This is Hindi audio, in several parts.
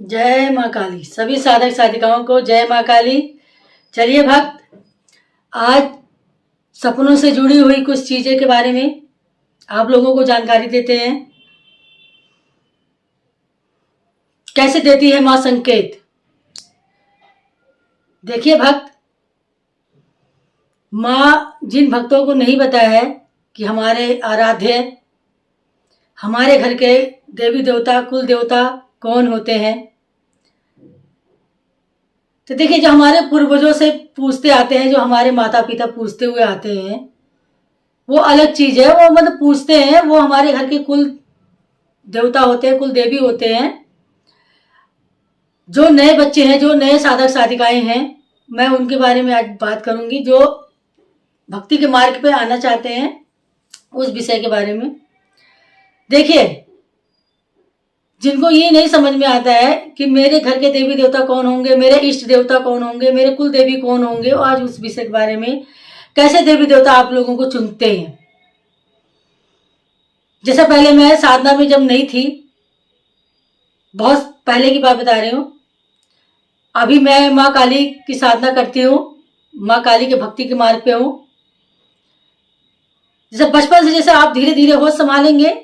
जय माँ काली। सभी साधक साधिकाओं को जय माँ काली। चलिए भक्त, आज सपनों से जुड़ी हुई कुछ चीजें के बारे में आप लोगों को जानकारी देते हैं। कैसे देती है माँ संकेत। देखिए भक्त, माँ जिन भक्तों को नहीं पता है कि हमारे आराध्य, हमारे घर के देवी देवता, कुल देवता कौन होते हैं, तो देखिए जो हमारे पूर्वजों से पूछते आते हैं, जो हमारे माता पिता पूछते हुए आते हैं, वो अलग चीज है। वो मतलब पूछते हैं, वो हमारे घर के कुल देवता होते हैं, कुल देवी होते हैं। जो नए बच्चे हैं, जो नए साधक साधिकाएं हैं, मैं उनके बारे में आज बात करूंगी। जो भक्ति के मार्ग पे आना चाहते हैं, उस विषय के बारे में। देखिए, जिनको ये नहीं समझ में आता है कि मेरे घर के देवी देवता कौन होंगे, मेरे इष्ट देवता कौन होंगे, मेरे कुल देवी कौन होंगे, और आज उस विषय के बारे में, कैसे देवी देवता आप लोगों को चुनते हैं। जैसे पहले मैं साधना में जब नहीं थी, बहुत पहले की बात बता रही हूँ, अभी मैं माँ काली की साधना करती हूँ, माँ काली के भक्ति के मार्ग पे हूँ। जैसे बचपन से जैसे आप धीरे धीरे होश संभालेंगे,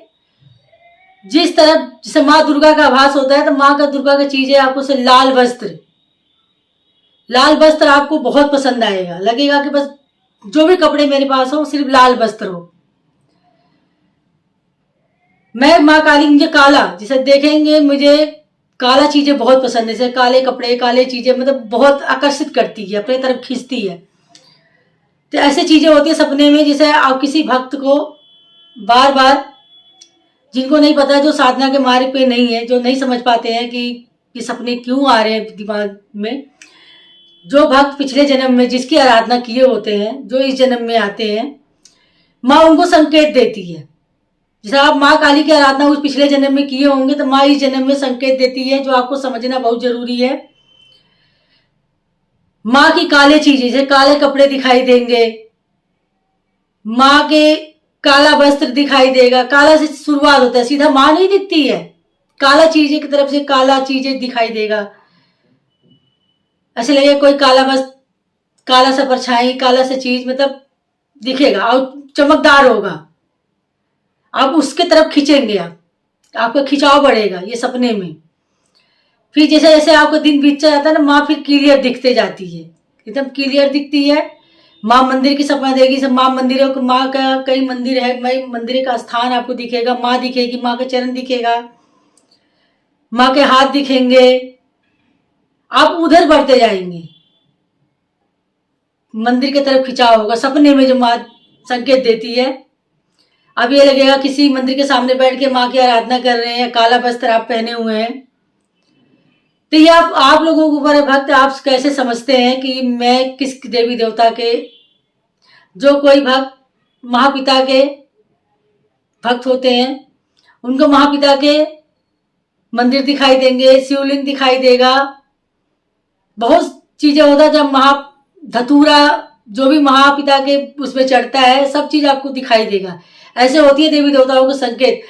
जिस तरह जैसे माँ दुर्गा का आभास होता है, तो माँ का दुर्गा की चीज है आपको से लाल वस्त्र आपको बहुत पसंद आएगा। लगेगा कि बस जो भी कपड़े मेरे पास हो सिर्फ लाल वस्त्र हो। मैं माँ काली, मुझे काला, जैसे देखेंगे मुझे काला चीजें बहुत पसंद है। जैसे काले कपड़े, काले चीजें मतलब बहुत आकर्षित करती है, अपने तरफ खींचती है। तो ऐसी चीजें होती है सपने में। जैसे आप किसी भक्त को बार बार, जिनको नहीं पता, जो साधना के मार्ग पे नहीं है, जो नहीं समझ पाते हैं कि ये सपने क्यों आ रहे हैं दिमाग में, जो भक्त पिछले जन्म में जिसकी आराधना किए होते हैं, जो इस जन्म में आते हैं, माँ उनको संकेत देती है। जैसे आप माँ काली की आराधना उस पिछले जन्म में किए होंगे, तो माँ इस जन्म में संकेत देती है, जो आपको समझना बहुत जरूरी है। माँ की काले चीजें, जैसे काले कपड़े दिखाई देंगे, माँ के काला वस्त्र दिखाई देगा। काला से शुरुआत होता है, सीधा माँ नहीं दिखती है, काला चीजें की तरफ से काला चीजें दिखाई देगा। ऐसे लगे कोई काला वस्त्र, काला सा परछाई, काला सा चीज मतलब दिखेगा और चमकदार होगा। आप उसके तरफ खींचेंगे, आपका खिंचाव बढ़ेगा ये सपने में। फिर जैसे जैसे आपको दिन बीत जाता है ना, माँ फिर क्लियर दिखते जाती है, एकदम क्लियर दिखती है। माँ मंदिर की सपना देगी, सब माँ मंदिरों को, माँ का कई मंदिर है, मैं मंदिर का स्थान आपको दिखेगा, माँ दिखेगी, माँ का चरण दिखेगा, माँ के हाथ दिखेंगे, आप उधर बढ़ते जाएंगे, मंदिर की तरफ खिंचाव होगा सपने में जो माँ संकेत देती है। अब ये लगेगा किसी मंदिर के सामने बैठ के माँ की आराधना कर रहे हैं, काला वस्त्र आप पहने हुए हैं। तो ये आप लोगों के ऊपर है भक्त, आप कैसे समझते हैं कि मैं किस देवी देवता के। जो कोई भक्त महापिता के भक्त होते हैं, उनको महापिता के मंदिर दिखाई देंगे, शिवलिंग दिखाई देगा, बहुत चीजें होता है। जब धतूरा जो भी महापिता के उसमें चढ़ता है, सब चीज आपको दिखाई देगा। ऐसे होती है देवी देवताओं को संकेत।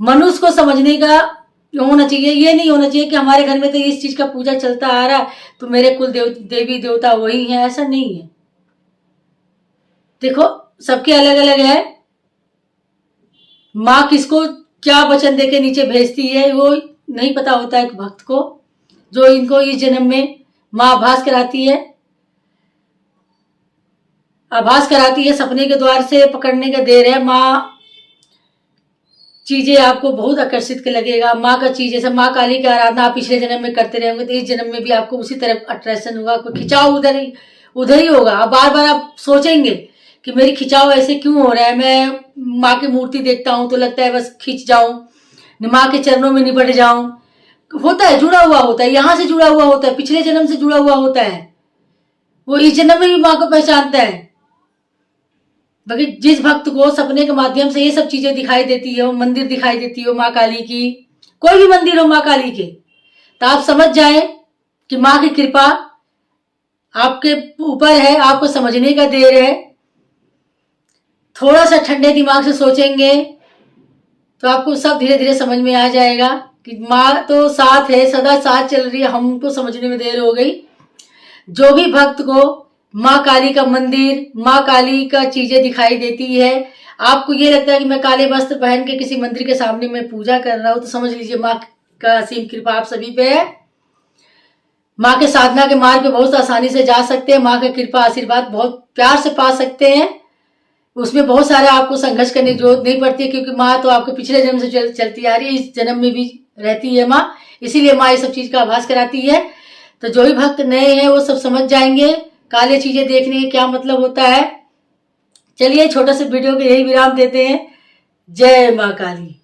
मनुष्य को समझने का होना चाहिए, ये नहीं होना चाहिए कि हमारे घर में तो इस चीज का पूजा चलता आ रहा है तो मेरे कुल देवी देवता वही है, ऐसा नहीं है। देखो, सबके अलग अलग है। माँ किसको क्या वचन देके नीचे भेजती है वो नहीं पता होता है भक्त को। जो इनको इस जन्म में माँ आभास कराती है, सपने के द्वार से पकड़ने का देर है। माँ चीजें आपको बहुत आकर्षित के लगेगा। माँ का चीज, जैसे माँ काली की आराधना आप पिछले जन्म में करते रहेंगे, तो इस जन्म में भी आपको उसी तरफ अट्रैक्शन होगा, आपको खिंचाव उधर ही होगा। अब बार बार आप सोचेंगे कि मेरी खिंचाव ऐसे क्यों हो रहा है। मैं माँ की मूर्ति देखता हूँ तो लगता है बस खिंच जाऊं, माँ के चरणों में निपट जाऊं। होता है, जुड़ा हुआ होता है, यहाँ से जुड़ा हुआ होता है, पिछले जन्म से जुड़ा हुआ होता है। वो इस जन्म में भी माँ को पहचानता है। बाकी जिस भक्त को सपने के माध्यम से ये सब चीजें दिखाई देती है, वो मंदिर दिखाई देती है माँ काली की, कोई भी मंदिर हो माँ काली के, तो आप समझ जाए कि माँ की कृपा आपके ऊपर है, आपको समझने का देर है। थोड़ा सा ठंडे दिमाग से सोचेंगे तो आपको सब धीरे धीरे समझ में आ जाएगा। कि माँ तो साथ है, सदा साथ चल रही है, हमको समझने में देर हो गई। जो भी भक्त को माँ काली का मंदिर, माँ काली का चीजें दिखाई देती है, आपको ये लगता है कि मैं काले वस्त्र पहन के किसी मंदिर के सामने मैं पूजा कर रहा हूँ, तो समझ लीजिए माँ का असीम कृपा आप सभी पे है। माँ के साधना के मार्ग पे बहुत आसानी से जा सकते हैं, माँ का कृपा आशीर्वाद बहुत प्यार से पा सकते हैं। उसमें बहुत सारे आपको संघर्ष करने की जरूरत नहीं पड़ती है, क्योंकि माँ तो आपके पिछले जन्म से चलती आ रही है, इस जन्म में भी रहती है माँ, इसीलिए माँ ये सब चीज का आभास कराती है। तो जो भी भक्त नए हैं वो सब समझ जाएंगे काले चीजें देखने के क्या मतलब होता है। चलिए छोटा सा वीडियो को यही विराम देते हैं। जय माँ काली।